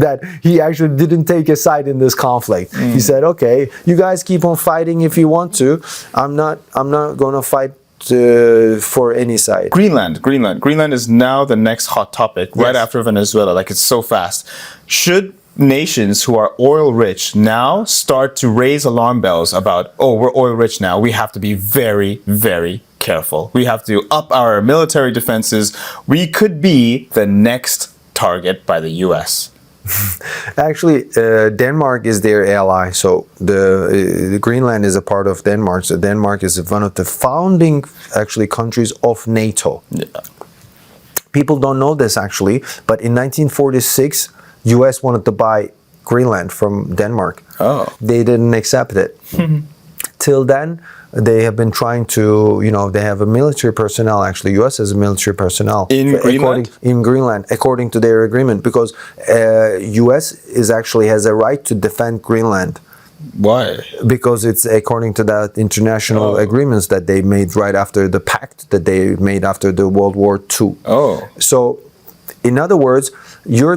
that he actually didn't take a side in this conflict. He said, okay, you guys keep on fighting if you want to. I'm not going to fight for any side. Greenland is now the next hot topic, right after Venezuela. Like, it's so fast. Should nations who are oil rich now start to raise alarm bells about, oh, we're oil rich now, we have to be very, very careful. We have to up our military defenses. We could be the next target by the US. Actually, Denmark is their ally. So the Greenland is a part of Denmark. So Denmark is one of the founding actually countries of NATO. Yeah. People don't know this actually, but in 1946, US wanted to buy Greenland from Denmark. Oh. They didn't accept it. Till then, they have been trying to, they have a military personnel, actually, US has a military personnel. In Greenland? In Greenland, according to their agreement, because US has a right to defend Greenland. Why? Because it's according to that international agreements that they made right after the pact that they made after the World War II. Oh. So, in other words, you're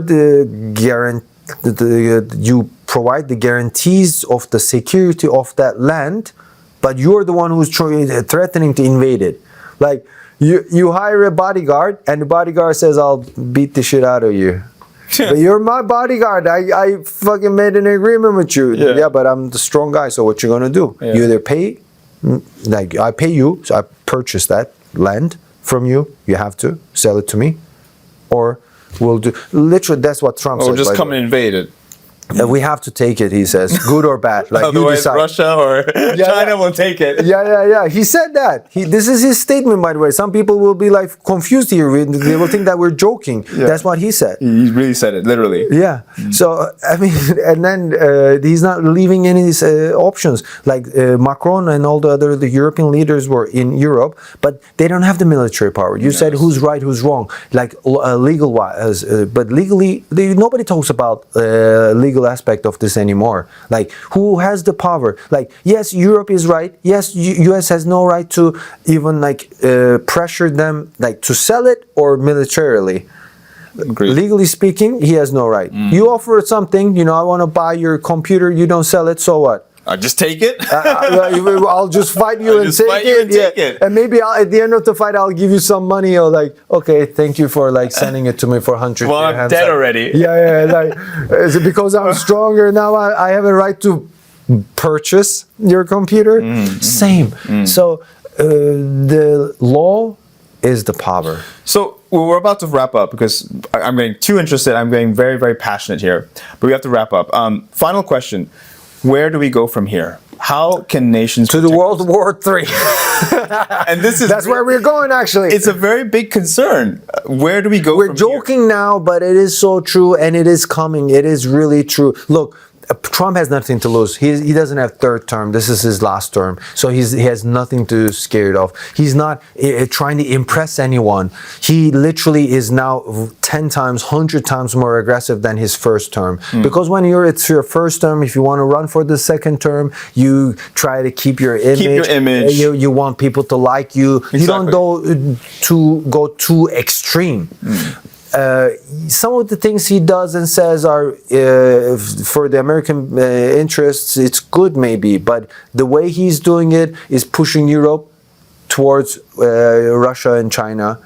you provide the guarantees of the security of that land, but you're the one who's threatening to invade it. Like, you hire a bodyguard, and the bodyguard says, I'll beat the shit out of you. But you're my bodyguard. I fucking made an agreement with you. Yeah, but I'm the strong guy, so what you gonna do? Yeah. You either pay, like, I pay you, so I purchase that land from you. You have to sell it to me. Or we'll do, literally, that's what Trump said. Or just come and invade it. We have to take it, he says, good or bad. Like you Otherwise, decide. Russia or China will take it. Yeah. He said that. This is his statement, by the way. Some people will be like confused here. They will think that we're joking. That's what he said. He really said it, literally. Yeah. So, I mean, and then he's not leaving any options. Like Macron and all the European leaders were in Europe, but they don't have the military power. You said who's right, who's wrong. Like legal wise, but legally, nobody talks about legal aspect of this anymore. Like who has the power? Like yes, Europe is right. Yes, US has no right to even like pressure them like to sell it or militarily. Agreed. Legally speaking, he has no right. You offer something, I want to buy your computer, you don't sell it, so what? I just take it. I'll just fight you and take it. And maybe at the end of the fight, I'll give you some money. Or like, okay, thank you for like sending it to me for 100. Well, I'm dead already. Yeah. Like, is it because I'm stronger now? I have a right to purchase your computer. Same. So the law is the power. So we're about to wrap up because I'm getting too interested. I'm getting very, very passionate here. But we have to wrap up. Final question. Where do we go from here? How can nations to the World War III? And that's where we're going. Actually, it's a very big concern. Where do we go? We're joking now, but it is so true, and it is coming. It is really true. Look, Trump has nothing to lose. He doesn't have third term. This is his last term, so he has nothing to scared of. He's not trying to impress anyone. He literally is now 10 times, 100 times more aggressive than his first term. Because when it's your first term, if you want to run for the second term, you try to keep your image. You want people to like you. Exactly. You don't go too extreme. Some of the things he does and says are for the American interests, it's good maybe, but the way he's doing it is pushing Europe towards Russia and China.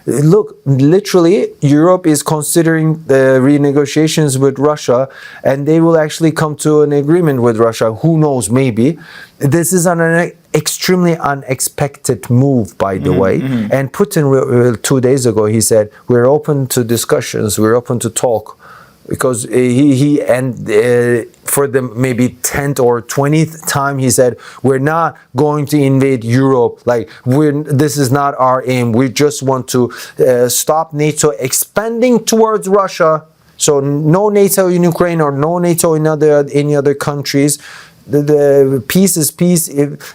Look, literally, Europe is considering the renegotiations with Russia, and they will actually come to an agreement with Russia. Who knows, maybe. This is an extremely unexpected move, by the way. And Putin, 2 days ago, he said, we're open to discussions, we're open to talk. Because for the maybe 10th or 20th time, he said, we're not going to invade Europe. Like, this is not our aim. We just want to stop NATO expanding towards Russia. So no NATO in Ukraine or no NATO in any other countries. The peace is peace.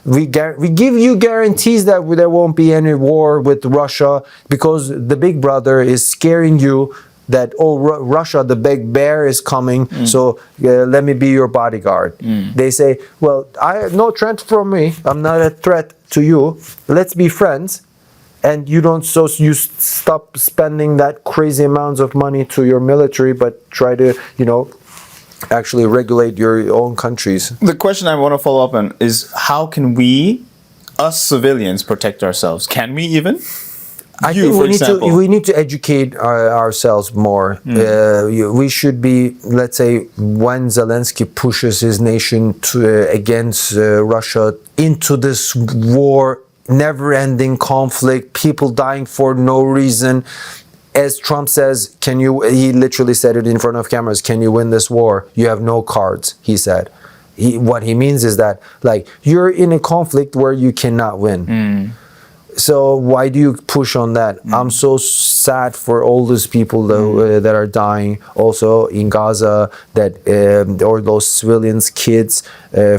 We give you guarantees that there won't be any war with Russia because the big brother is scaring you that, Russia, the big bear is coming, so let me be your bodyguard. They say, well, no threat from me. I'm not a threat to you. Let's be friends. And you stop spending that crazy amounts of money to your military, but try to, actually regulate your own countries. The question I want to follow up on is how can we, us civilians, protect ourselves? Can we even? I think we need to educate ourselves more. We should be, let's say, when Zelensky pushes his nation against Russia into this war, never-ending conflict, people dying for no reason. As Trump says, he literally said it in front of cameras, can you win this war? You have no cards, he said. What he means is that, like, you're in a conflict where you cannot win. So why do you push on that? I'm so sad for all those people that are dying also in Gaza, or those civilians, kids,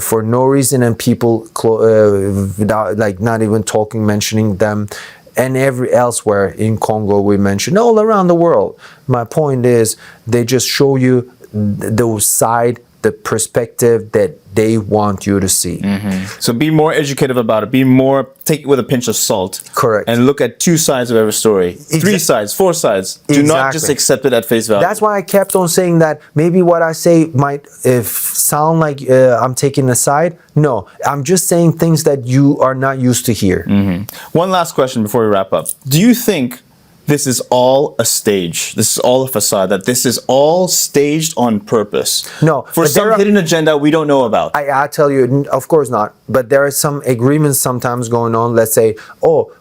for no reason, and people without, like, not even mentioning them. And elsewhere in Congo, we mentioned all around the world. My point is, they just show you the perspective that they want you to see. So be more educative about it. Take it with a pinch of salt. Correct. And look at two sides of every story. 3 sides, 4 sides. Do not just accept it at face value. That's why I kept on saying that maybe what I say might sound like I'm taking a side. No, I'm just saying things that you are not used to hear. One last question before we wrap up. Do you think this is all a stage? This is all a facade? That this is all staged on purpose? No. For some hidden agenda we don't know about? I tell you, of course not. But there are some agreements sometimes going on. Let's say,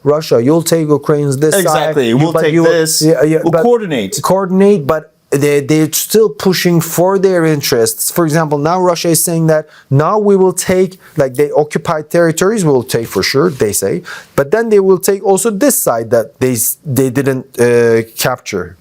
Russia, you'll take Ukraine's this side. Exactly. We'll take this. We'll coordinate. Coordinate, but they're still pushing for their interests. For example, now Russia is saying that now we will take, like, the occupied territories we will take for sure, they say, but then they will take also this side that they didn't capture,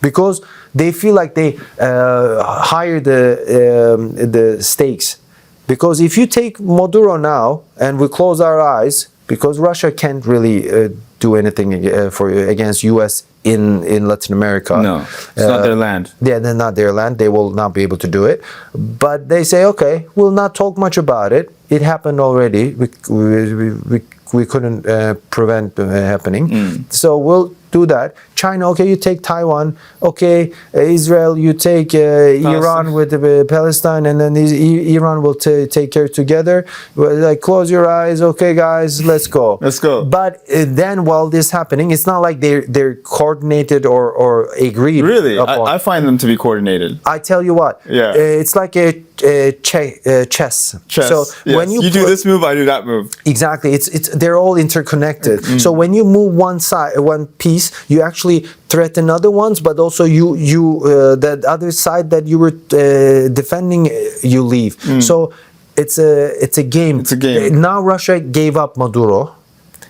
because they feel like they higher the stakes. Because if you take Maduro now and we close our eyes, because Russia can't really do anything against US in Latin America. No, it's not their land. Yeah, they're not their land. They will not be able to do it. But they say, okay, we'll not talk much about it. It happened already. We couldn't prevent happening. So we'll do that. China, okay, you take Taiwan. Okay, Israel, you take Iran with Palestine, and then Iran will take care together. Like, close your eyes. Okay, guys, let's go. Let's go. But then while this is happening, it's not like they're coordinated or agreed. Really, upon. I find them to be coordinated. I tell you what. Yeah. It's like a chess. Chess. So yes. when you do this move, I do that move. Exactly. They're all interconnected. So when you move one side, one piece, you actually threaten other ones, but also you that other side that you were defending, you leave. So it's a game. It's a game. Now Russia gave up Maduro.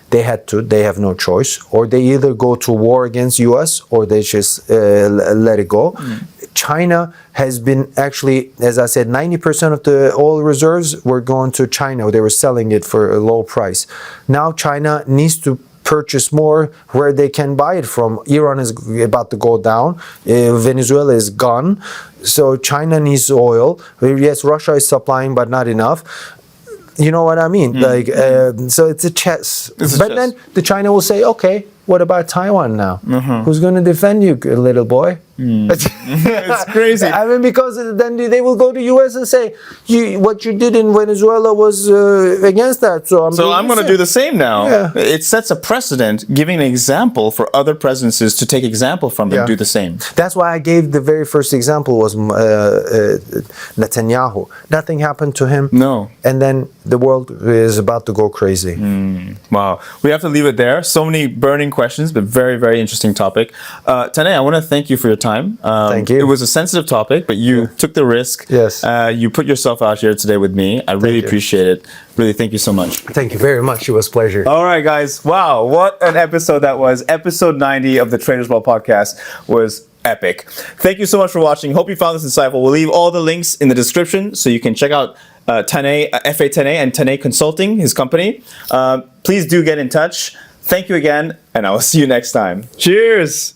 They had to. They have no choice. Or they either go to war against US or they just let it go. China has been actually, as I said, 90% of the oil reserves were going to China. They were selling it for a low price. Now China needs to purchase more where they can buy it from. Iran is about to go down. Venezuela is gone. So China needs oil. Yes, Russia is supplying, but not enough. You know what I mean? Like, so it's a chess. Then the China will say, okay, what about Taiwan now? Who's going to defend you, little boy? It's crazy. I mean, because then they will go to US and say, what you did in Venezuela was against that. So I'm going to do the same now. Yeah. It sets a precedent, giving an example for other presidencies to take example from and do the same. That's why I gave the very first example was Netanyahu. Nothing happened to him. No. And then the world is about to go crazy. Wow. We have to leave it there. So many burning questions, but very, very interesting topic. Tanay, I want to thank you for your time. Thank you. It was a sensitive topic, but you took the risk. Yes. You put yourself out here today with me. I really appreciate it. Really, thank you so much. Thank you very much. It was a pleasure. All right, guys. Wow, what an episode that was. Episode 90 of the Traders Brawl podcast was epic. Thank you so much for watching. Hope you found this insightful. We'll leave all the links in the description so you can check out Efe Tanay and Tanay Consulting, his company. Please do get in touch. Thank you again, and I will see you next time. Cheers!